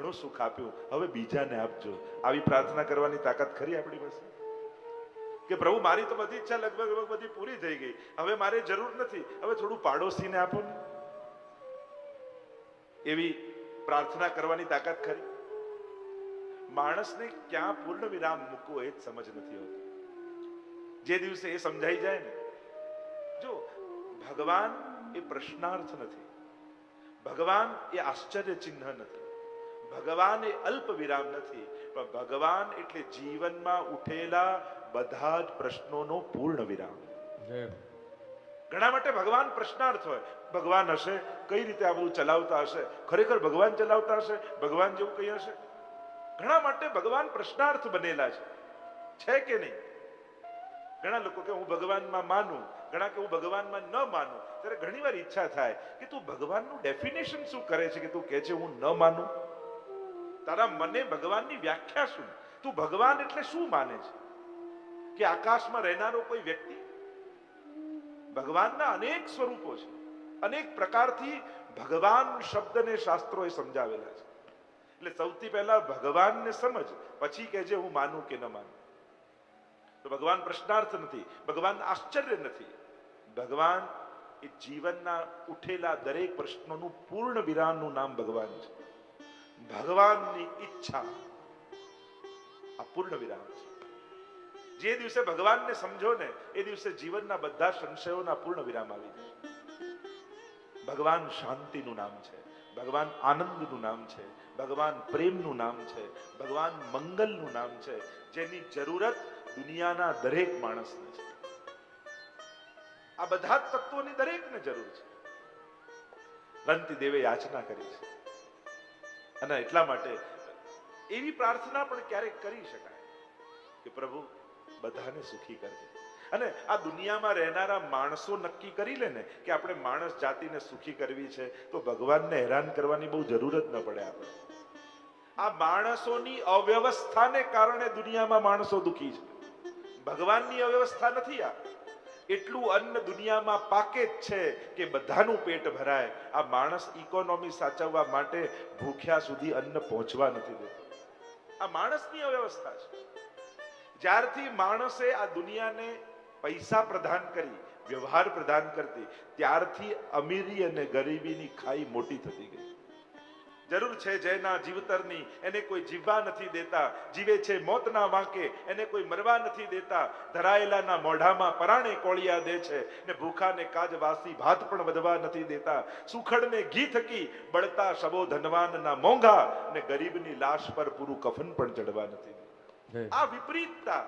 ઘણું સુખ આપ્યું, હવે બીજાને આપજો. આવી પ્રાર્થના કરવાની તાકાત ખરી આપણી પાસે? કે પ્રભુ મારી તો બધી ઈચ્છા લગભગ બધી પૂરી થઈ ગઈ, હવે મારે જરૂર નથી, હવે થોડું પાડોશીને આપો ને. એવી પ્રાર્થના કરવાની તાકાત ખરી? માણસને ક્યાં પૂર્ણ વિરામ મૂકવો એ જ સમજ નથી હોતી. જે દિવસે એ સમજાઈ જાય ને, જો ભગવાન એ પ્રશ્નાર્થ નથી, ભગવાન એ આશ્ચર્ય ચિહ્ન નથી, ભગવાન એ અલ્પ વિરામ નથી, પણ ભગવાન એટલે જીવનમાં ઉઠેલા બધા જ પ્રશ્નોનો પૂર્ણ વિરામ. ઘણા માટે ભગવાન પ્રશ્નાર્થ હોય. ભગવાન હશે, કઈ રીતે આ બધું ચલાવતા હશે? ખરેખર ભગવાન ચલાવતા હશે? ભગવાન જેવું કઈ હશે? ઘણા માટે ભગવાન પ્રશ્નાર્થ બનેલા છે કે નહીં? ઘણા લોકો કે હું ભગવાનમાં માનું, ઘણા કે હું ભગવાનમાં ન માનું. ત્યારે ઘણી વાર ઈચ્છા થાય કે તું ભગવાનનું ડેફિનેશન શું કરે છે કે તું કહે છે હું ન માનું? તારા મને ભગવાનની વ્યાખ્યા શું? તું ભગવાન એટલે શું માને છે? કે આકાશમાં રહેનારો કોઈ વ્યક્તિ? ભગવાનના અનેક સ્વરૂપો છે, અનેક પ્રકારથી ભગવાન શબ્દને શાસ્ત્રોએ સમજાવેલા છે. એટલે સૌથી પહેલા ભગવાનને સમજ, પછી કહેજે હું માનું કે ન માનું. તો ભગવાન પ્રશ્નાર્થ નથી, ભગવાન આશ્ચર્ય નથી, ભગવાન એ જીવનના ઉઠેલા દરેક પ્રશ્નોનું પૂર્ણ વિરામનું નામ ભગવાન છે. ભગવાનની ઈચ્છા આ પૂર્ણ વિરામ છે. જે દિવસે ભગવાનને સમજો ને, એ દિવસે જીવનના બધા સંશયોના પૂર્ણ વિરામ આવી જાય. ભગવાન શાંતિનું નામ છે, ભગવાન આનંદનું નામ છે, ભગવાન પ્રેમનું નામ છે, ભગવાન મંગલનું નામ છે, જેની જરૂરત દુનિયાના દરેક માણસને છે. આ બધા જ તત્વોની દરેકને જરૂર છે. રંતી દેવે યાચના કરી છે, અને એટલા માટે એવી પ્રાર્થના પણ ક્યારેક કરી શકાય કે પ્રભુ બધાને સુખી કરજે. અને આ દુનિયામાં રહેનારા માણસો નક્કી કરી લે ને કે આપણે માણસ જાતિને સુખી કરવી છે, તો ભગવાનને હેરાન કરવાની બહુ જરૂર જ ન પડે. આપણે આ માણસોની અવ્યવસ્થાને કારણે દુનિયામાં માણસો દુખી છે. ભગવાનની અવ્યવસ્થા નથી. આ એટલું અન્ન દુનિયામાં પાકે જ છે કે બધાનું પેટ ભરાય. આ માણસ ઇકોનોમી સાચવવા માટે ભૂખ્યા સુધી અન્ન પહોંચવા નથી દેતું. આ માણસની અવ્યવસ્થા છે. જ્યારથી માણસે આ દુનિયાને પૈસા પ્રદાન કરી, વ્યવહાર પ્રદાન કરતી, ત્યારથી અમીરી અને ગરીબીની ખાઈ મોટી થતી ગઈ. જરૂર છે જેના જીવતરની, એને કોઈ જીવવા નથી દેતા. જીવે છે મોતના વાંકે, એને કોઈ મરવા નથી દેતા. ધરાયેલાના મોઢામાં પરાણે કોળિયા દે છે, ને ભૂખાને કાજવાસી ભાત પણ વધવા નથી દેતા. સુખડને ઘી થકી બળતા શબો ધનવાનના મોંઘા, ને ગરીબની લાશ પર પૂરું કફન પણ ચડવા નથી દેતા. આ વિપરીતતા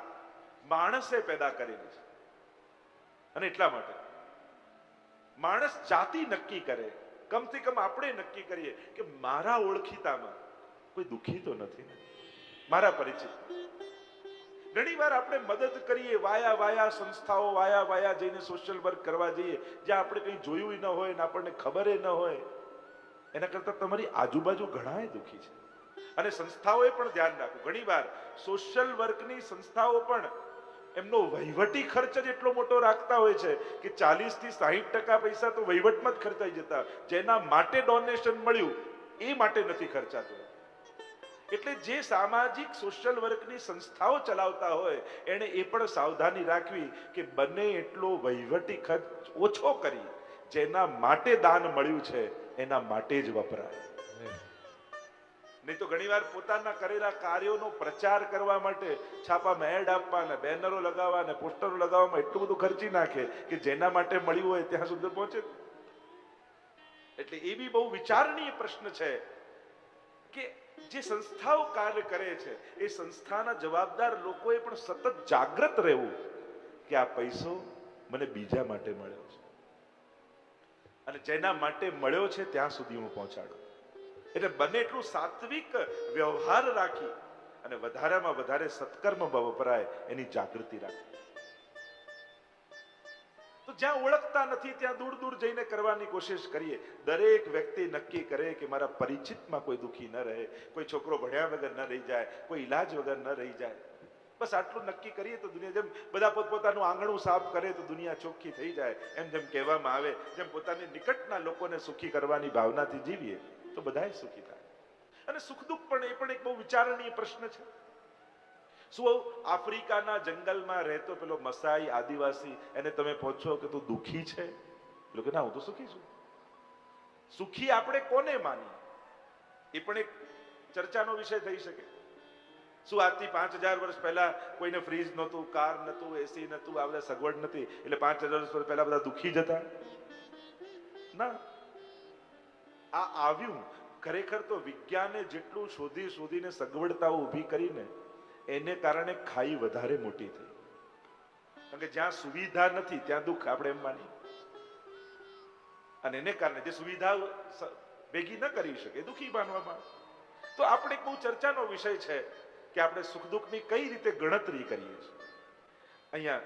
માણસે પેદા કરેલી છે. અને એટલા માટે માણસ જાતિ નક્કી કરે, કમથી કમ આપણે નક્કી કરીએ કે મારા ઓળખીતામાં કોઈ દુખી તો નથી ને, મારા પરિચિત. ઘણી વાર આપણે મદદ કરીએ, વાયા સંસ્થાઓ, વાયા જઈને સોશિયલ વર્ક કરવા જઈએ, જ્યાં આપણે કંઈ જોયું ન હોય ને આપણને ખબર ન હોય. એના કરતા તમારી આજુબાજુ ઘણાય દુખી છે. અને સંસ્થાઓએ પણ ધ્યાન રાખવું. ઘણી વાર સોશિયલ વર્કની સંસ્થાઓ પણ એમનો વહીવટી ખર્ચ જ એટલો મોટો રાખતા હોય છે કે 40 થી 60% પૈસા તો વહીવટમાં જ ખર્ચાઈ જતા. જેના માટે ડોનેશન મળ્યું એ માટે નથી ખર્ચાતું. એટલે જે સામાજિક સોશિયલ વર્કની સંસ્થાઓ ચલાવતા હોય એને એ પણ સાવધાની રાખવી કે બને એટલો વહીવટી ખર્ચ ઓછો કરી જેના માટે દાન મળ્યું છે એના માટે જ વપરાય. નહીં તો ઘણી વાર પોતાના કરેલા કાર્યોનો પ્રચાર કરવા માટે છાપામાં એડ આપવાના, બેનરો લગાવવાના, પોસ્ટરો લગાવવામાં એટલું બધું ખર્ચી નાખે કે જેના માટે મળ્યું હોય ત્યાં સુધી પહોંચે. એટલે એ બી બહુ વિચારણીય પ્રશ્ન છે કે જે સંસ્થાઓ કાર્ય કરે છે એ સંસ્થાના જવાબદાર લોકોએ પણ સતત જાગૃત રહેવું કે આ પૈસો મને બીજા માટે મળ્યો છે અને જેના માટે મળ્યો છે ત્યાં સુધી હું પહોંચાડું. એટલે બને એટલું સાત્વિક વ્યવહાર રાખી અને વધારેમાં વધારે સત્કર્મમાં વપરાય એની જાગૃતિ રાખી. તો જ્યાં ઓળખતા નથી ત્યાં દૂર દૂર જઈને કરવાની કોશિશ કરીએ. દરેક વ્યક્તિ નક્કી કરે કે મારા પરિચિતમાં કોઈ દુખી ન રહે, કોઈ છોકરો ભણ્યા વગર ન રહી જાય, કોઈ ઈલાજ વગર ન રહી જાય. બસ આટલું નક્કી કરીએ તો દુનિયા, જેમ બધા પોતપોતાનું આંગણું સાફ કરે તો દુનિયા ચોખ્ખી થઈ જાય, એમ જેમ કહેવામાં આવે, જેમ પોતાની નિકટના લોકોને સુખી કરવાની ભાવનાથી જીવીએ તો બધાય સુખી થાય. અને સુખ દુઃખ પણ એ પણ એક બહુ વિચારણીય પ્રશ્ન છે. શું આફ્રિકાના જંગલમાં રહેતો પેલો મસાઈ આદિવાસી, એને તમે પૂછો કે તું દુઃખી છે, પેલો કે ના હું તો સુખી છું. સુખી આપણે કોને માની, એ પણ એક ચર્ચાનો વિષય થઈ શકે. શું આજથી 5000 વર્ષ પહેલા કોઈને ફ્રીજ નહોતું, કાર નહોતું, એસી નહોતું, આ બધા સગવડ નથી, એટલે 5000 વર્ષ પહેલા બધા દુઃખી જ હતા? ના, આ આવ્યું. ખરેખર તો વિજ્ઞાને જેટલું શોધીને સગવડતાઓ ઊભી કરીને એને કારણે ખાઈ વધારે મોટી થઈ. કારણ કે જ્યાં સુવિધા નથી ત્યાં દુઃખ આપણે એમ માની, અને એને કારણે જે સુવિધા ભેગી ન કરી શકે દુઃખી માનવામાં. તો આપણે એક બહુ ચર્ચાનો વિષય છે કે આપણે સુખ દુઃખની કઈ રીતે ગણતરી કરીએ છીએ. અહીંયા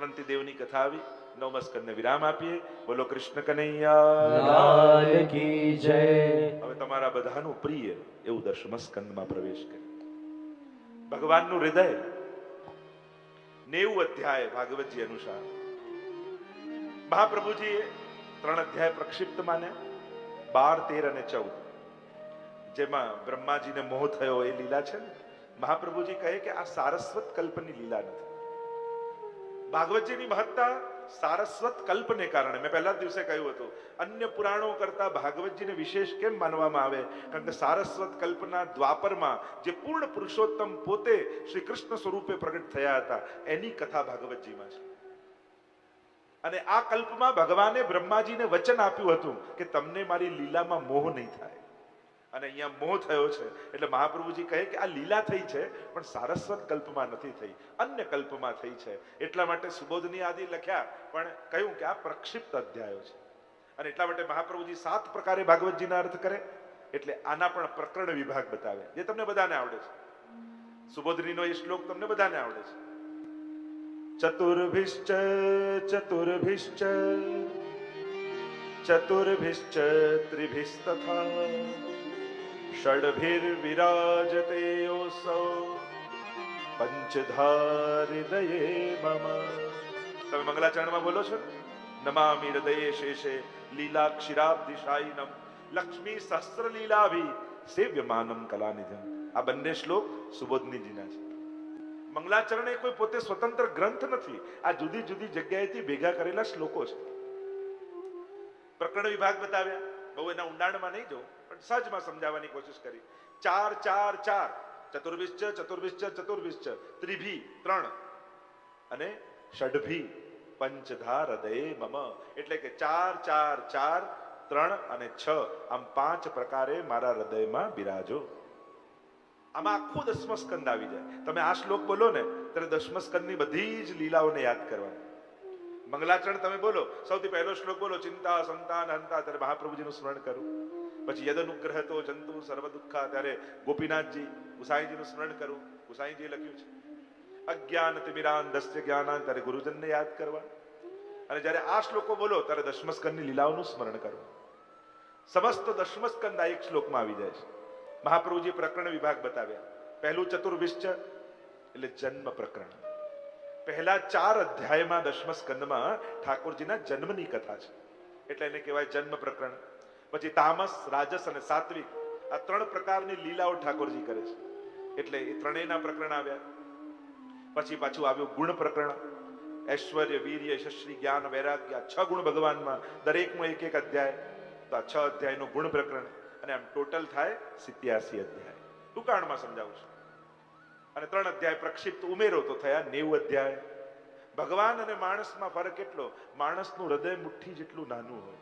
અનંતી દેવની કથા આવી. 9મા સ્કંદને વિરામ આપીએ. બોલો કૃષ્ણ કનૈયા લાલ કી જય. હવે તમારા બધાનું પ્રિય એવું 10મા સ્કંદમાં પ્રવેશ કરે. ભગવાનનું હૃદય 90 અધ્યાય ભાગવતજી અનુસાર મહાપ્રભુજીએ 3 અધ્યાય પ્રક્ષિપ્ત માન્યા, 12, 13 અને 14, જેમાં બ્રહ્માજીને મોહ થયો એ લીલા છે ને. મહાપ્રભુજી કહે કે આ સારસ્વત કલ્પની લીલા નથી. ભાગવતજીની મહત્તા સારસ્વત કલ્પને કારણે મેં પહેલા દિવસે કહ્યું હતું, અન્ય પુરાણો કરતા ભાગવતજીને વિશેષ કેમ માનવામાં આવે? કારણ કે સારસ્વત કલ્પના દ્વાપરમાં જે પૂર્ણ પુરુષોત્તમ પોતે શ્રી કૃષ્ણ સ્વરૂપે પ્રગટ થયા હતા એની કથા ભાગવતજીમાં છે. અને આ કલ્પમાં ભગવાને બ્રહ્માજીને વચન આપ્યું હતું કે તમને મારી લીલામાં મોહ નહીં થાય. અને અહીંયા મોહ થયો છે એટલે મહાપ્રભુજી કહે કે આ લીલા થઈ છે પણ સારસ્વત કલ્પમાં નથી થઈ, અન્ય કલ્પમાં થઈ છે. એટલા માટે સુબોધની આદિ લખ્યા પણ કહ્યું કે આ પ્રક્ષિપ્ત અધ્યાયો છે. અને એટલા માટે મહાપ્રભુજી 7 પ્રકારે ભાગવતજીના અર્થ કરે, એટલે આના પણ પ્રકરણ વિભાગ બતાવે, જે તમને બધાને આવડે છે. સુબોધનીનો એ શ્લોક તમને બધાને આવડે છે. ચતુર્ભિશ્ચ ચતુર્ભિશ્ચ ચતુર્ભિશ્ચ ત્રિભિસ્તથા ષડભિર્વિરાજતે યોસૌ પંચધા હૃદયે મમ. તમે મંગલાચરણમાં બોલો છો ને, નમામિ હૃદયે શેષે લીલાક્ષિરાબ્ધિશાયિનમ લક્ષ્મી સહસ્ર લીલાભિ સેવ્યમાનમ કલાનિધમ. આ બંને શ્લોક સુબોધનીજીના છે. મંગલાચરણ એ કોઈ પોતે સ્વતંત્ર ગ્રંથ નથી, આ જુદી જુદી જગ્યાએથી ભેગા કરેલા શ્લોકો છે. પ્રકરણ વિભાગ બતાવ્યા, બહુ એના ઊંડાણમાં નહીં જવું પણ સહજમાં સમજાવવાની કોશિશ કરી. 4 4 4 ચતુર્ભિશ્ચ ચતુર્ભિશ્ચ ચતુર્ભિશ્ચ ત્રિભી 3 અને ષડભી પંચધા હૃદયે મમ, એટલે કે 4 4 4 3 અને 6 આમ 5 પ્રકારે મારા હૃદયમાં બિરાજો. આમાં આખું 10મો સ્કંદ આવી જાય. તમે આ શ્લોક બોલો ને ત્યારે 10મા સ્કંદની બધી જ લીલાઓને યાદ કરવાની. મંગલાચરણ તમે બોલો, સૌથી પહેલો શ્લોક બોલો ચિંતા સંતાન હંતા, ત્યારે મહાપ્રભુજીનું સ્મરણ કરું. પછી યદ અનુગ્રહ તો જંતુ સર્વ દુઃખા, ત્યારે ગોપીનાથજી ગુસાઈજીનું સ્મરણ કરું, ગુસાઈજીએ લખ્યું છે. અજ્ઞાન તિમિરાન દસ્ય જ્ઞાનાન, ત્યારે ગુરુજનને યાદ કરવા. અને જ્યારે આ શ્લોકો બોલો ત્યારે 10મા સ્કંદની લીલાઓનું સ્મરણ કરવું. સમસ્ત 10મા સ્કંદ આ એક શ્લોકમાં આવી જાય છે. મહાપ્રભુજી પ્રકરણ વિભાગ બતાવ્યા. પહેલું ચતુર્વિશ્ચ એટલે જન્મ પ્રકરણ. પહેલા 4 અધ્યાયમાં 10મા સ્કંદમાં ઠાકોરજીના જન્મની કથા છે, એટલે એને કહેવાય જન્મ પ્રકરણ. પછી તામસ, રાજસ અને સાત્વિક આ 3 પ્રકારની લીલાઓ ઠાકોરજી કરે છે, એટલે એ ત્રણેયના પ્રકરણ આવ્યા. પછી પાછું આવ્યું ગુણ પ્રકરણ. ઐશ્વર્ય, વીર્ય, યશસ્વી, જ્ઞાન, વૈરાગ્ય, 6 ગુણ ભગવાનમાં, દરેકમાં એક એક અધ્યાય. તો આ 6 અધ્યાયનું ગુણ પ્રકરણ, અને આમ ટોટલ થાય 87 અધ્યાય. ટૂંકાણમાં સમજાવું છું. અને 3 અધ્યાય પ્રક્ષિપ્ત ઉમેરો તો થયા 90 અધ્યાય. ભગવાન અને માણસમાં ફરક એટલો, માણસનું હૃદય મુઠ્ઠી જેટલું નાનું હોય,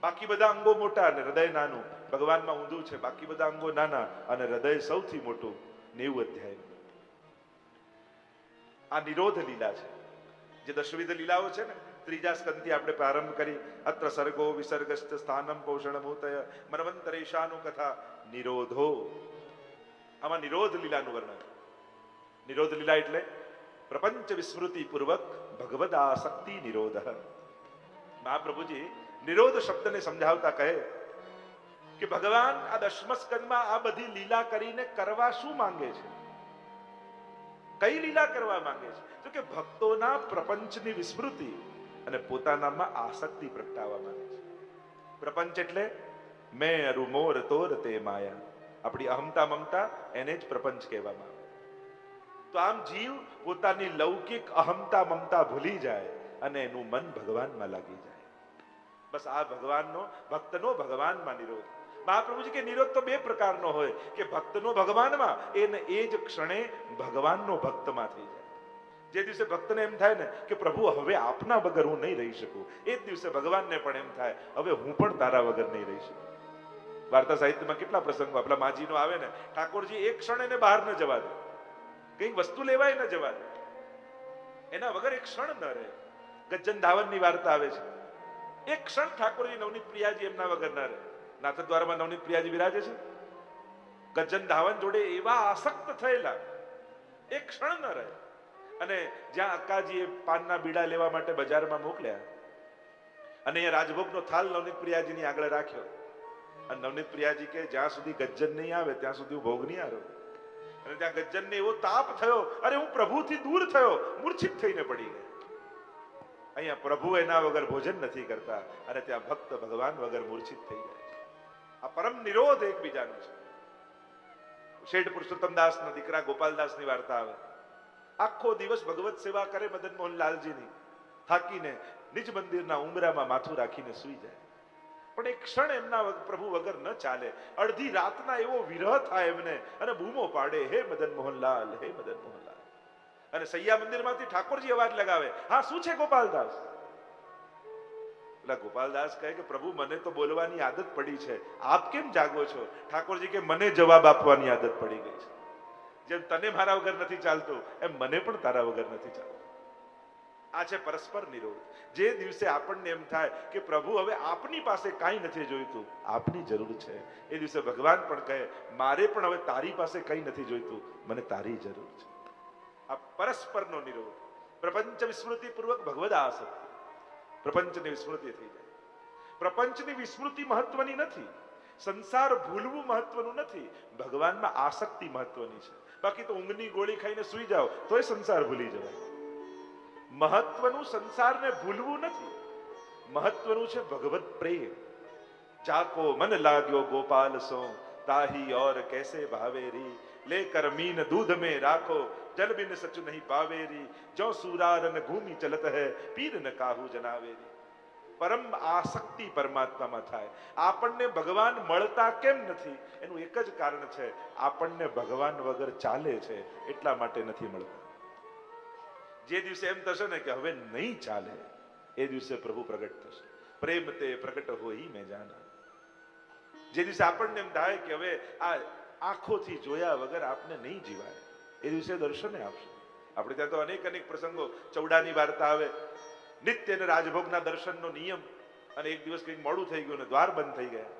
બાકી બધા અંગો મોટા અને હૃદય નાનું. ભગવાનમાં ઊંધું છે, બાકી બધા અંગો નાના અને હૃદય સૌથી મોટું. 90 અધ્યાય. આ નિરોધ લીલા છે, જે દશવિધ લીલાઓ છે ને. 3જા સ્કંદથી આપણે પ્રારંભ કરી. અત્ર સર્ગો વિસર્ગસ્થ સ્થાનમ પોષણભૂતય મનવંતરેશાનું કથા નિરોધો. આમાં નિરોધ લીલાનું વર્ણન. નિરોધ લીલા એટલે પ્રપંચ વિસ્મૃતિ પૂર્વક ભગવદ આસક્તિ નિરોધ. મહાપ્રભુજી નિરોધ શબ્દને સમજાવતા કહે કે ભગવાન આ 10મા સ્કંદમાં આ બધી લીલા કરીને કરવા શું માંગે છે? કઈ લીલા કરવા માંગે છે? તો કે ભક્તોના પ્રપંચની વિસ્મૃતિ અને પોતાનામાં આસક્તિ પ્રગટાવવા માંગે છે. પ્રપંચ એટલે મેં અરુ મોર તોર તે માયા. આપણી અહમતા મમતા એને જ પ્રપંચ કહેવામાં આવે. તો આમ જીવ પોતાની લૌકિક અહમતા મમતા ભૂલી જાય અને એનું મન ભગવાનમાં લાગી જાય. બસ આ ભક્તનો ભગવાનમાં નિરોધ. મહાપ્રભુજી કે નિરોધ તો બે પ્રકારનો હોય કે ભક્તનો ભગવાનમાં એને એ જ ક્ષણે ભગવાનનો ભક્તમાં થઈ જાય. જે દિવસે ભક્તને એમ થાય ને કે પ્રભુ હવે આપના વગર હું નહીં રહી શકું, એ જ દિવસે ભગવાનને પણ એમ થાય હવે હું પણ તારા વગર નહીં રહી શકું. વાર્તા સાહિત્યમાં કેટલા પ્રસંગો આપણા માજીનો આવે ને, ઠાકોરજી એક ક્ષણ એને બહાર ન જવા દે, કઈક વસ્તુ લેવાય ન જવા દે, એના વગર એક ક્ષણ ન રહે. ગજ્જન ધાવનની વાર્તા આવે છે, એક ક્ષણ ઠાકોરજી નવનીત પ્રિયાજી એમના વગર ન રહે. નાથદ્વારમાં નવનીત પ્રિયાજી બિરાજે છે, ગજ્જન ધાવન જોડે એવા આસક્ત થયેલા, એક ક્ષણ ન રહે. અને જ્યાં અક્કાજીએ પાનના બીડા લેવા માટે બજારમાં મોકલ્યા અને એ રાજભોગનો થાલ નવનીત પ્રિયાજીની આગળ રાખ્યો અને નવનીત પ્રિયાજી કે જ્યાં સુધી ગજ્જન નહીં આવે ત્યાં સુધી હું ભોગ નહીં આરો. અને ત્યાં ગજ્જનને એવો તાપ થયો, અરે હું પ્રભુથી દૂર થયો, મૂર્છિત થઈને પડી ગયો. અહીંયા પ્રભુ એના વગર ભોજન નથી કરતા અને ત્યાં ભક્ત ભગવાન વગર મૂર્છિત થઈ જાય છે. આ પરમ નિરોધ એકબીજાનો છે. શેઠ પુરુષોત્તમ દાસના દીકરા ગોપાલદાસની વાર્તા આવે. આખો દિવસ ભગવત સેવા કરે મદન મોહનલાલજીની, થાકીને નિજ મંદિરના ઉંબરામાં માથું રાખીને સૂઈ જાય. પણ એક ક્ષણ એમના પ્રભુ વગર ન ચાલે. અડધી રાતના એવો વિરહ થાય એમને અને બૂમો પાડે, હે મદન મોહનલાલ, હે મદન મોહનલાલ. અને સૈયા મંદિરમાંથી ઠાકોરજી અવાજ લગાવે, હા શું છે ગોપાલદાસ? એટલે ગોપાલદાસ કહે કે પ્રભુ મને તો બોલવાની આદત પડી છે, આપ કેમ જાગો છો? ઠાકોરજી કે મને જવાબ આપવાની આદત પડી ગઈ છે. જેમ તને મારા વગર નથી ચાલતું એમ મને પણ તારા વગર નથી ચાલતું. આ છે પરસ્પર નિરોધ. જે દિવસે આપણને એમ થાય કે પ્રભુ હવે આપની પાસે કાંઈ નથી જોઈતું, આપની જરૂર છે, એ દિવસે ભગવાન પણ કહે મારે પણ હવે તારી પાસે કંઈ નથી જોઈતું, મને તારી જરૂર છે. આ પરસ્પરનો નિરોધ. પ્રપંચ વિસ્મૃતિ પૂર્વક ભગવદ આસક્તિ, પ્રપંચની વિસ્મૃતિ થઈ જાય. પ્રપંચની વિસ્મૃતિ મહત્વની નથી, સંસાર ભૂલવું મહત્વનું નથી, ભગવાનમાં આસક્તિ મહત્વની છે. બાકી તો ઊંઘની ગોળી ખાઈને સૂઈ જાઓ તોય સંસાર ભૂલી જવાય. મહત્વનું સંસારને ભૂલવું નથી, મહત્વનું છે ભગવત પ્રેમ. જાકો મન લાગ્યો ગોપાલ સો, તાહી ઓર कैसे भावेरी, लेकर मीन दूध में राखो, जल बिन सच नहीं पावेरी, जो सूरारन घूमी चलत है, पीर न काहू जनावेरी. પરમ આસક્તિ પરમાત્મામાં થાય. આપણને ભગવાન મળતા કેમ નથી? એનું એક જ કારણ છે, આપણને ભગવાન વગર ચાલે છે એટલા માટે નથી મળતા. જે દિવસે એમ થશે ને કે હવે નહીં ચાલે, એ દિવસે પ્રભુ પ્રગટ થશે. પ્રેમ તે પ્રગટ હોઈ મેં જાના. જે દિવસે આપણને એમ થાય કે હવે આ આંખોથી જોયા વગર આપને નહીં જીવાય, એ દિવસે દર્શને આપશે. આપણે ત્યાં તો અનેક અનેક પ્રસંગો, ચૌડાની વાર્તા આવે, નિત્ય અને રાજભોગના દર્શનનો નિયમ, અને એક દિવસ કંઈક મોડું થઈ ગયું અને દ્વાર બંધ થઈ ગયા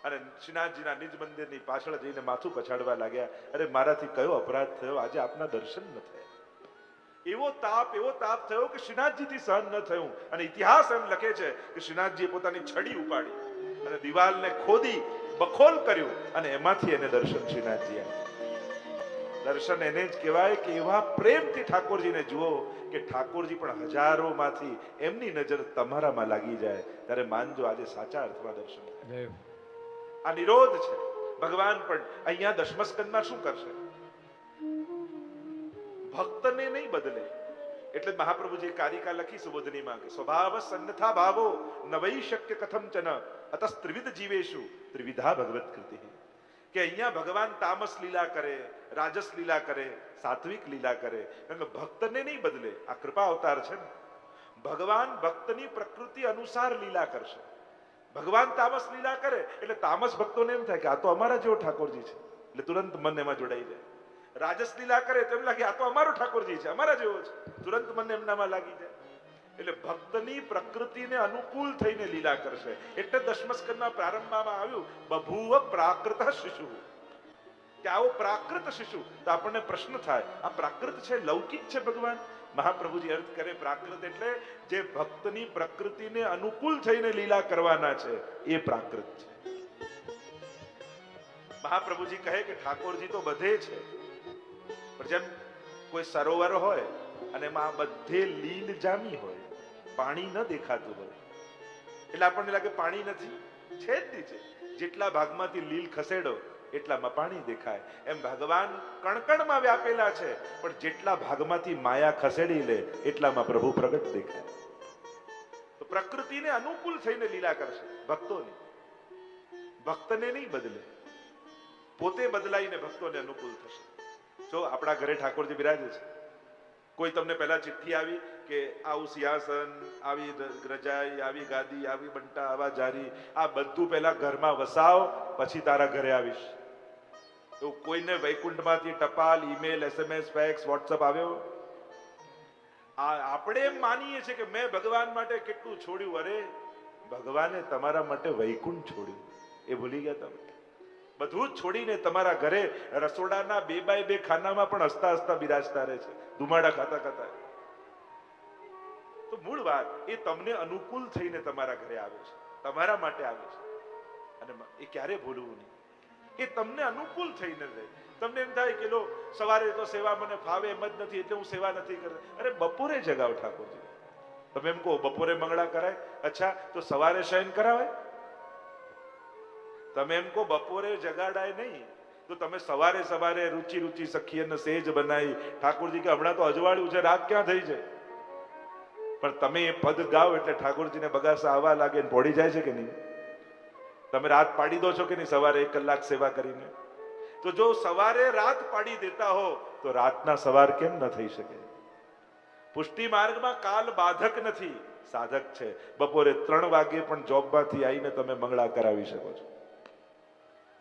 અને શ્રીનાથજીના નિજ મંદિરની પાછળ જઈને માથું પછાડવા લાગ્યા, અરે મારાથી કયો અપરાધ થયો, આજે આપના દર્શન ન થયા. એવો તાપ થયો કે શ્રીનાથજીથી સહન ન થયું. અને ઇતિહાસ એમ લખે છે કે શ્રીનાથજીએ પોતાની છડી ઉપાડી અને દિવાલને ખોદી બખોલ કર્યું અને એમાંથી એને દર્શન શ્રીનાથજી આપ્યા. દર્શન એને જ કહેવાય કે એવા પ્રેમથી ઠાકોરજીને જુઓ કે ઠાકોરજી પણ હજારોમાંથી એમની નજર તમારામાં લાગી જાય, ત્યારે માનજો આજે સાચા અર્થમાં દર્શન થાય. આ નિરોધ છે. ભગવાન પણ અહીંયા દશમસ્કંદમાં શું કરશે? ભક્તને નહીં બદલે. એટલે મહાપ્રભુજી કારિકા લખી સુબોધનીમાં કે સ્વભાવ સન્નથા ભાવો નવૈ શક્ય કથમ ચન અતઃ ત્રિવિધ જીવેશુ ત્રિવિધા ભગવત કૃતિ. કે અહીંયા ભગવાન તામસ લીલા કરે, રાજસ લીલા કરે, સાત્વિક લીલા કરે, કારણ કે ભક્તને નહીં બદલે. આ કૃપા અવતાર છે ને. ભગવાન ભક્તની પ્રકૃતિ અનુસાર લીલા કરશે. ભગવાન તામસ લીલા કરે એટલે તામસ ભક્તોને એમ થાય કે આ તો અમારા જેવો ઠાકોરજી છે, એટલે તુરંત મન એમાં જોડાઈ જાય. રાજસ લીલા કરે તો એમ લાગે આ તો અમારો ઠાકોરજી છે, અમારા જેવો છે, તુરંત મન એમનામાં લાગી જાય. એટલે ભક્તની પ્રકૃતિને અનુકૂળ થઈને લીલા કરશે. એટલે દશમસ્કંદના પ્રારંભમાં આવ્યું બભૂવ પ્રાકૃત શિશુ, કે આવો પ્રાકૃત શિશુ. તો આપણને પ્રશ્ન થાય, આ પ્રાકૃત છે, લૌકિક છે ભગવાન? મહાપ્રભુજી અર્થ કરે પ્રાકૃત એટલે જે ભક્તની પ્રકૃતિને અનુકૂળ થઈને લીલા કરવાના છે એ પ્રાકૃત છે. મહાપ્રભુજી કહે કે ઠાકોરજી તો બધે છે, પણ જેમ કોઈ સરોવર હોય અને એમાં બધે લીલ જામી હોય, પાણી ન દેખાતું હોય, એટલે આપણને લાગે પાણી નથી, છે જ નહીં છે. જેટલા ભાગમાંથી લીલ ખસેડો એટલામાં પાણી દેખાય. એમ ભગવાન કણકણમાં વ્યાપેલા છે, પણ જેટલા ભાગમાંથી માયા ખસેડી લે એટલામાં પ્રભુ પ્રગટ દેખાય. તો પ્રકૃતિને અનુકૂળ થઈને લીલા કરશે ભક્તોની. ભક્તને નહીં બદલે, પોતે બદલાઈને ભક્તોને અનુકૂળ થશે. જો આપણા ઘરે ઠાકોરજી બિરાજે છે, કોઈ તમને પહેલા ચિઠ્ઠી આવી કે આવું સિંહાસન, આવી રજાઈ, આવી ગાદી, આવી બંટા, આવા જારી, આ બધું પહેલા ઘરમાં વસાવ, પછી તારા ઘરે આવીશ. એવું કોઈને વૈકુંઠમાંથી ટપાલ, ઈમેલ, SMS, ફેક્સ, વોટ્સઅપ આવ્યો? આપણે એમ માનીએ છીએ કે મેં ભગવાન માટે કેટલું છોડ્યું. અરે ભગવાને તમારા માટે વૈકુંઠ છોડ્યું, એ ભૂલી ગયા તમે? બધું જ છોડીને તમારા ઘરે રસોડાના 2x2 ખાનામાં પણ હસતા હસતા બિરાજતા રહે છે, ધુમાડા ખાતા ખાતા. તો મૂળ વાત એ તમને અનુકૂળ થઈને તમારા ઘરે આવે છે, તમારા માટે આવે છે. અને એ ક્યારે ભૂલવું નહીં, એ તમને અનુકૂળ થઈને રહે. તમને એમ થાય કે લો સવારે તો સેવા મને ફાવે એમ જ નથી એટલે હું સેવા નથી કરતો. અરે બપોરે જગાવ ઠાકોરજી. તમે એમ કહો બપોરે મંગળા કરાય, અચ્છા તો સવારે શયન કરાવે? તમે એમ કહો બપોરે જગાડાય નહીં, તો તમે સવારે સવારે રૂચી રૂચી સખી અને સેજ બનાવી ઠાકોરજી કે હમણાં તો અજવાળ્યું છે, રાત ક્યાં થઈ જાય? પણ તમે એ પદ ગાઓ એટલે ઠાકોરજીને બગાસા આવવા લાગે ને પહોળી જાય છે કે નહીં? તમે રાત પાડી દો છો કે નહીં સવારે 1 કલાક સેવા કરીને? તો જો સવારે રાત પાડી દેતા હો તો રાતના સવાર કેમ ન થઈ શકે? પુષ્ટિ માર્ગમાં કાલ બાધક નથી, સાધક છે. બપોરે 3 વાગે પણ જોબમાંથી આવીને તમે મંગળા કરાવી શકો છો.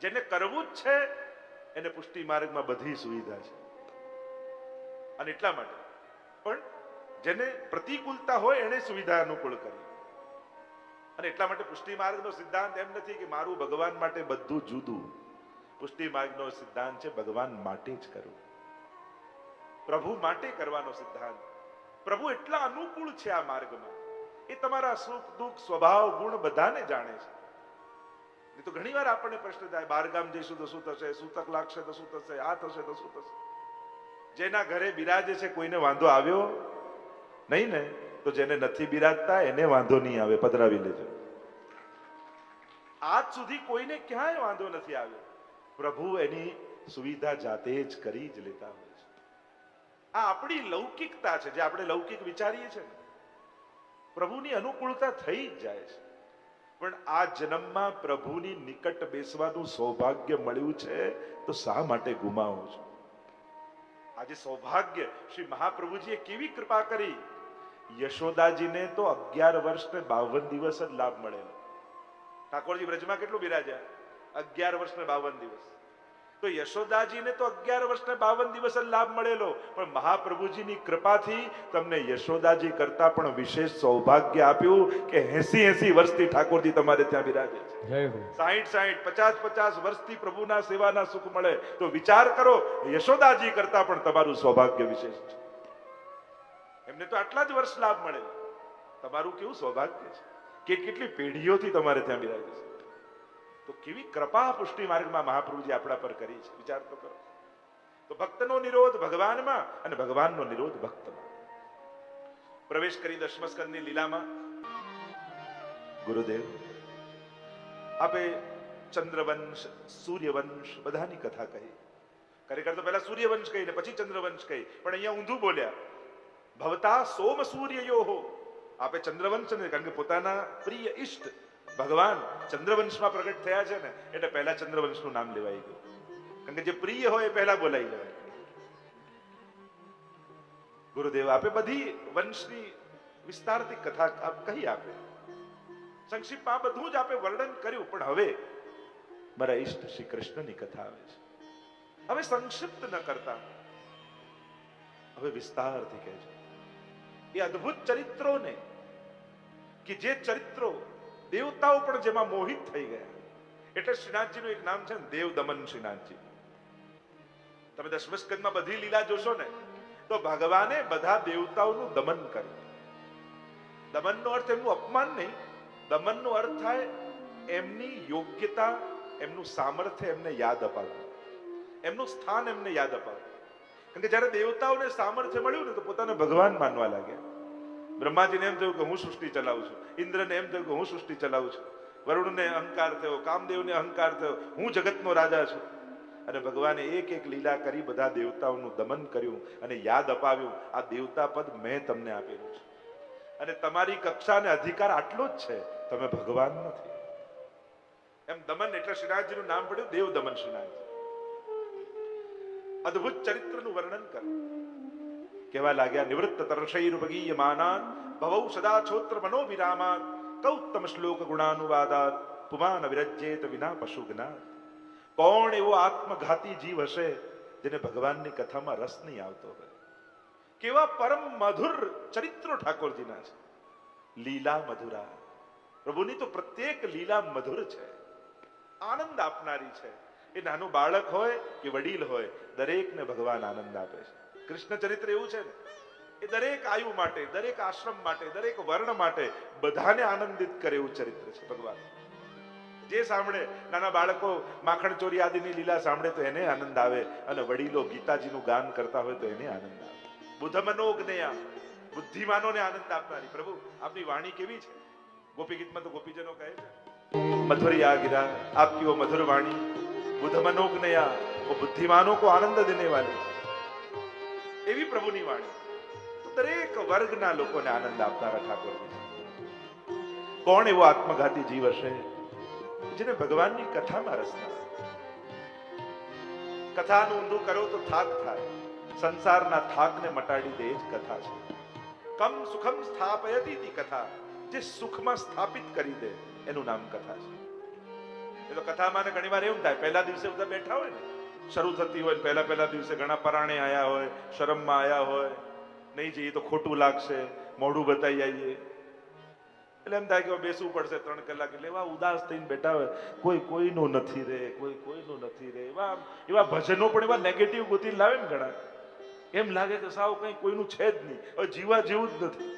જેને કરવું જ છે એને પુષ્ટિ માર્ગમાં બધી સુવિધા છે. અને એટલા માટે પણ જેને પ્રતિકૂળતા હોય એને સુવિધા અનુકૂળ કરી. અને એટલા માટે પુષ્ટિ માર્ગનો સિદ્ધાંત એમ નથી કે મારું ભગવાન માટે બધું જુદું. પુષ્ટિ માર્ગનો સિદ્ધાંત છે ભગવાન માટે જ કરવું, પ્રભુ માટે કરવાનો સિદ્ધાંત. પ્રભુ એટલા અનુકૂળ છે આ માર્ગમાં, એ તમારા સુખ દુઃખ સ્વભાવ ગુણ બધાને જાણે છે. એ તો ઘણી વાર આપણને પ્રશ્ન થાય, બહારગામ જઈશું તો શું થશે, સૂતક લાગશે તો શું થશે, આ થશે તો શું થશે? જેના ઘરે બિરાજે છે કોઈને વાંધો આવ્યો નહીં ને? તો જેને નથી બિરાજતા એને વાંધો નહીં આવે, પધરાવી લેજો. આજ સુધી કોઈને ક્યાંય વાંધો નથી આવ્યો. પ્રભુ એની સુવિધા જાતે જ કરી જ લેતા હોય છે. આ આપણી લૌકિકતા છે, જે આપણે લૌકિક વિચારીએ છીએ ને, પ્રભુની અનુકૂળતા થઈ જ જાય છે. પણ આ જન્મમાં પ્રભુની નિકટ બેસવાનું સૌભાગ્ય મળ્યું છે તો શા માટે ગુમાવો છો? આજે સૌભાગ્ય શ્રી મહાપ્રભુજીએ કેવી કૃપા કરી. યશોદાજીને તો 11 વર્ષ ને 52 દિવસ જ લાભ મળેલો. ઠાકોરજી બ્રજમાં કેટલું બિરાજ્યા? 11 વર્ષ ને 52 દિવસ. તો યશોદાજીને તો 11 વર્ષ ને 52 દિવસ જ લાભ મળેલો. પણ મહાપ્રભુજીની કૃપાથી તમને યશોદાજી કરતા પણ વિશેષ સૌભાગ્ય આપ્યું કે 80 વર્ષથી ઠાકોરજી તમારે ત્યાં બિરાજે છે. 60 50 વર્ષથી પ્રભુના સેવાના સુખ મળે. તો વિચાર કરો, યશોદાજી કરતા પણ તમારું સૌભાગ્ય વિશેષ છે. એમને તો આટલા જ વર્ષ લાભ મળે, તમારું કેવું સૌભાગ્ય છે કે કેટલી પેઢીઓથી તમારે ત્યાં બિરાજે છે. તો કેવી કૃપા પુષ્ટિ માર્ગમાં મહાપ્રભુજી આપણા પર કરી છે, વિચાર તો કરો. તો ભક્તનો નિરોધ ભગવાનમાં અને ભગવાનનો નિરોધ ભક્તમાં. પ્રવેશ કરી 10મ સ્કંદની લીલામાં ગુરુદેવ આપે ચંદ્રવંશ, સૂર્યવંશ બધાની કથા કહી. ખરેખર તો પહેલા સૂર્યવંશ કહી ને પછી ચંદ્રવંશ કહી, પણ અહીંયા ઊંધું બોલ્યા. ભવતા સોમ સૂર્યયો. આપે ચંદ્રવંશ ને, કારણ કે પોતાના પ્રિય ઈષ્ટ ભગવાન ચંદ્રવંશમાં પ્રગટ થયા છે ને, એટલે પહેલા ચંદ્રવંશનું નામ લેવાઈ ગયું. કારણ કે જે પ્રિય હોય એ પહેલા બોલાઈ જવાય. ગુરુદેવ આપે બધી વંશની વિસ્તારથી કથા આપ કહી. આપે સંક્ષિપ્તમાં બધું જ આપે વર્ણન કર્યું. પણ હવે મારા ઈષ્ટ શ્રી કૃષ્ણની કથા આવે છે. હવે સંક્ષિપ્ત ન કરતા હવે વિસ્તારથી કહેજો એ અદ્ભુત ચરિત્રોને, કે જે ચરિત્રો દેવતાઓ પણ જેમાં મોહિત થઈ ગયા. એટલે શ્રીનાથજીનું એક નામ છે ને, દેવ દમન શ્રીનાથજી. તમે 10મ સ્કંદમાં બધી લીલા જોશો ને તો ભગવાને બધા દેવતાઓનું દમન કર્યું. દમનનો અર્થ એમનું અપમાન નહીં, દમનનો અર્થ થાય એમની યોગ્યતા, એમનું સામર્થ્ય એમને યાદ અપાવવું, એમનું સ્થાન એમને યાદ અપાવવું. કારણ કે જયારે દેવતાઓને સામર્થ્ય મળ્યું ને તો પોતાને ભગવાન માનવા લાગ્યા. બ્રહ્માજીને એમ થયું કે હું સૃષ્ટિ ચલાવું છું, ઇન્દ્રને એમ થયું કે હું સૃષ્ટિ ચલાવું છું, વરુણને અહંકાર થયો, કામદેવને અહંકાર થયો, હું જગતનો રાજા છું. અને ભગવાને એક એક લીલા કરી બધા દેવતાઓનું દમન કર્યું અને યાદ અપાવ્યું, આ દેવતા પદ મેં તમને આપેલું છે અને તમારી કક્ષા અને અધિકાર આટલો જ છે, તમે ભગવાન નથી. એમ દમન એટલે શ્રીનાથજીનું નામ પડ્યું દેવ દમન શ્રીનાથજી. અદ્ભુત ચરિત્રનું વર્ણન કર. કેવા લાગ્યા? નિવૃત્ત તર્ષૈરુપગીય માનાન ભવૌ સદા છોત્ર મનોવિરામાન કૌત્તમ શ્લોક ગુણાનુવાદાત પુમાન વિરજ્યેત વિના પશુજ્ઞાત. કોણ એવો આત્મઘાતી જીવ હશે જેને ભગવાનની કથામાં રસ નહીં આવતો હોય? કેવા પરમ મધુર ચરિત્રો ઠાકોરજીના છે. લીલા મધુરા. પ્રભુની તો પ્રત્યેક લીલા મધુર છે, આનંદ આપનારી છે. એ નાનું બાળક હોય કે વડીલ હોય, દરેકને ભગવાન આનંદ આપે છે. કૃષ્ણ ચરિત્ર એવું છે ને, એ દરેક આયુ માટે, દરેક આશ્રમ માટે, દરેક વર્ણ માટે બધાને આનંદિત કરે એવું ચરિત્ર છે ભગવાન. જે સાંભળે, નાના બાળકો માખણ ચોરી આદિની લીલા સાંભળે તો એને આનંદ આવે, અને વડીલો ગીતાજીનું ગાન કરતા હોય તો એને આનંદ આવે. બુદ્ધ મનોજ્ઞયા, બુદ્ધિમાનોને આનંદ આપનારી. પ્રભુ આપની વાણી કેવી છે? ગોપી ગીતમાં તો ગોપીજનો કહે છે, મધુરિયા ગિરા આપકી વો મધુર વાણી, બુદ્ધ મનોજ્ઞયા वो बुद्धिमानों को आनंद देने वाली. એવી પ્રભુની વાણી તો દરેક વર્ગના લોકોને આનંદ આપનારા ઠાકોરજી. કોણ એવો આત્મઘાતી જીવ હશે જેને ભગવાનની કથામાં રસ ના આવે? કથાનું ઊંધું કરો તો થાક થાય. સંસારના થાકને મટાડી દે જ કથા છે. કમ સુખમ સ્થાપયતિ તી કથા. જે સુખમાં સ્થાપિત કરી દે એનું નામ કથા છે. એ તો કથામાં ઘણી વાર એવું થાય, પહેલા દિવસે બધા બેઠા હોય ને, શરૂ થતી હોય, પહેલા દિવસે ઘણા પરાણે આયા હોય, શરમમાં આયા હોય, નહીં જઈએ તો ખોટું લાગશે, મોઢું બતાવી આવીએ એટલે એમ થાય કે બેસવું પડશે 3 કલાક. એટલે એવા ઉદાસ થઈને બેઠા હોય, કોઈનું નથી રે, કોઈનું નથી રે. એવા ભજનો પણ એવા નેગેટિવ ગોતી લાવે ને ઘણા. એમ લાગે કે સાવ કઈ કોઈનું છે જ નહીં, હવે જીવા જેવું જ નથી.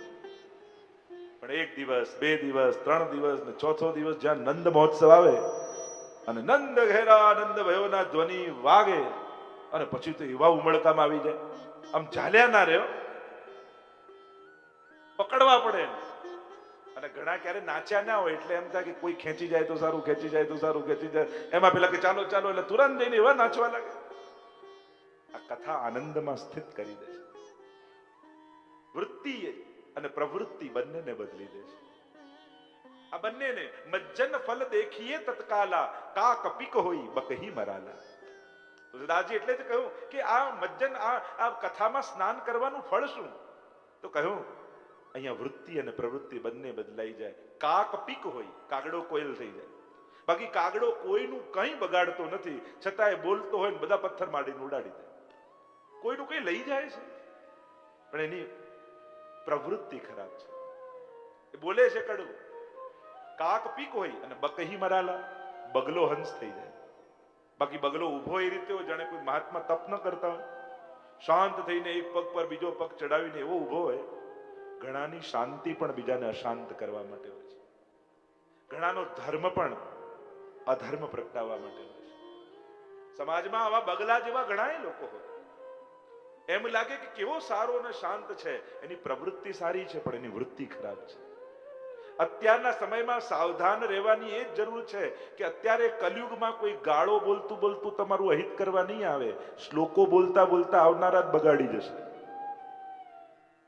પણ 1 દિવસ, 2 દિવસ, 3 દિવસ ને 4થો દિવસ જ્યાં નંદ મહોત્સવ આવે અને નંદ ઘેરા નંદ ભયોના ધ્વનિ વાગે અને પછી તો એવા ઉમળકામાં આવી જાય, આમ ચાલ્યા ના રહ્યો, પકડવા પડે. અને ઘણા ક્યારે નાચ્યા ના હોય એટલે એમ થાય કે કોઈ ખેંચી જાય તો સારું, ખેંચી જાય તો સારું, ખેંચી જાય. એમાં પેલા કે ચાલો ચાલો એટલે તુરંત જઈને એવા નાચવા લાગે. આ કથા આનંદમાં સ્થિત કરી દે છે. વૃત્તિ અને પ્રવૃત્તિ બંનેને બદલી દે છે. આ બંનેને મજ્જન ફલ દેખીએ તત્કાલા કા કપિક હોઈ બકહી મરાલા. દાદાજી એટલે જ કહ્યું કે આ મજ્જન આ કથામાં સ્નાન કરવાનું ફળ શું? તો કહ્યું અહીંયા વૃત્તિ અને પ્રવૃત્તિ બંને બદલાઈ જાય. કાક પીક હોય, કાગડો કોયલ થઈ જાય. બાકી કાગડો કોઈનું કંઈ બગાડતો નથી, છતાંય બોલતો હોય ને બધા પથ્થર માડીને ઉડાડી દે. કોઈનું કંઈ લઈ જાય છે પણ એની પ્રવૃત્તિ ખરાબ છે, એ બોલે છે કડવું. કાક પીક હોય અને બકહી મરાલા, બગલો હંસ થઈ જાય. બાકી બગલો ઉભો એ રીતે હોય જાણે કોઈ મહાત્મા તપ ન કરતા હોય, શાંત થઈને એક પગ પર બીજો પગ ચડાવીને એવો ઉભો હોય. ઘણાની શાંતિ પણ બીજાને અશાંત કરવા માટે હોય છે. ઘણાનો ધર્મ પણ અધર્મ પ્રગટાવવા માટે હોય છે. સમાજમાં આવા બગલા જેવા ઘણા લોકો હોય. એમ લાગે કે કેવો સારો અને શાંત છે, એની પ્રવૃત્તિ સારી છે પણ એની વૃત્તિ ખરાબ છે. અત્યારના સમયમાં સાવધાન રહેવાની એ જ જરૂર છે કે અત્યારે કલયુગમાં કોઈ ગાળો બોલતું બોલતું તમારું અહિત કરવા નહીં આવે, શ્લોકો બોલતા બોલતા આવનારા જ બગાડી જશે.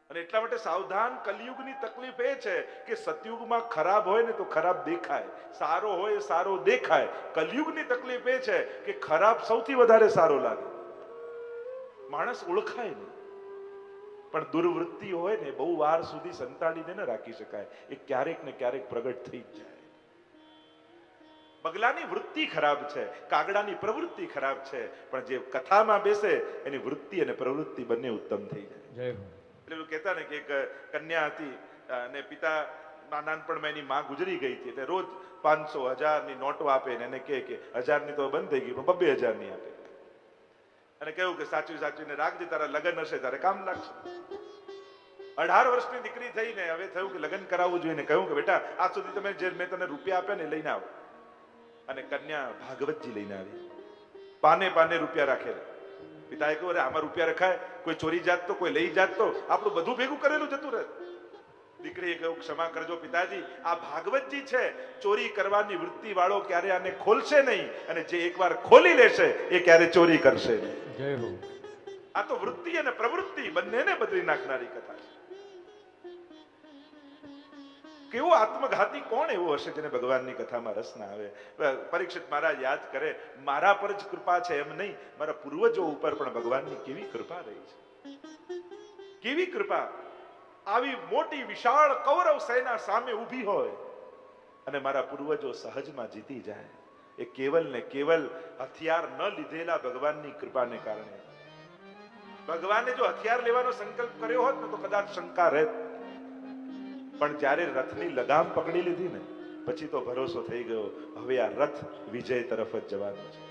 અને એટલા માટે સાવધાન. કલયુગની તકલીફ એ છે કે સતયુગમાં ખરાબ હોય ને તો ખરાબ દેખાય, સારો હોય સારો દેખાય. કલયુગની તકલીફ એ છે કે ખરાબ સૌથી વધારે સારો લાગે, માણસ ઓળખાય નહીં. પણ દુર્વૃત્તિ હોય ને બહુ વાર સુધી સંતાડીને ન રાખી શકાય, એ ક્યારેક ને ક્યારેક પ્રગટ થઈ જ જાય. બગલાની વૃત્તિ ખરાબ છે, કાગડાની પ્રવૃત્તિ ખરાબ છે, પણ જે કથામાં બેસે એની વૃત્તિ અને પ્રવૃત્તિ બંને ઉત્તમ થઈ જાય. એટલે એવું કહેતા ને કે એક કન્યા હતી અને પિતા નાનપણમાં એની માં ગુજરી ગઈ હતી, એટલે રોજ 500 1000ની નોટો આપે ને એને કહે કે 1000ની તો બંધ થઈ ગઈ પણ 2000ની આપે. અને કહ્યું કે સાચું સાચું રાખજે, તારા લગ્ન હશે ત્યારે કામ લાગશે. 18 વર્ષની દીકરી થઈને હવે થયું કે લગ્ન કરાવવું જોઈએ. કહ્યું કે બેટા આજ સુધી તમે જે મેં તને રૂપિયા આપ્યા ને લઈને આવો. અને કન્યા ભાગવતજી લઈને આવી, પાને પાને રૂપિયા રાખેલા. પિતાએ કહ્યું આમાં રૂપિયા રખાય, કોઈ ચોરી જાત તો કોઈ લઈ જાત તો આપણું બધું ભેગું કરેલું જતું રહે. દીકરી દીકરીએ કહ્યું, ક્ષમા કરજો પિતાજી, આ ભાગવતજી છે, ચોરી કરવાની વૃત્તિ વાળો ક્યારે આને ખોલશે નહીં, અને જે એકવાર ખોલી લેશે એ ક્યારે ચોરી કરશે નહીં. જય હો. આ તો વૃત્તિ અને પ્રવૃત્તિ બંનેને બદલી નાખનારી કથા છે. કેવો આત્મઘાતી કોણ એવો હશે જેને ભગવાનની કથામાં રસ ના આવે? પરીક્ષિત મહારાજ યાદ કરે, મારા પર જ કૃપા છે એમ નહીં, મારા પૂર્વજો ઉપર પણ ભગવાનની કેવી કૃપા રહી છે. કેવી કૃપા! આવી મોટી વિશાળ કૌરવ સેના સામે ઊભી હોય અને મારા પૂર્વજો સહજમાં જીતી જાય, એ કેવલ ને કેવલ હથિયાર ન લીધેલા ભગવાનની કૃપાને કારણે. ભગવાને જો હથિયાર લેવાનો સંકલ્પ કર્યો હોત ને તો કદાચ શંકા રહેત, પણ જ્યારે રથની લગામ પકડી લીધી ને પછી તો ભરોસો થઈ ગયો, હવે આ રથ વિજય તરફ જ જવાનો છે.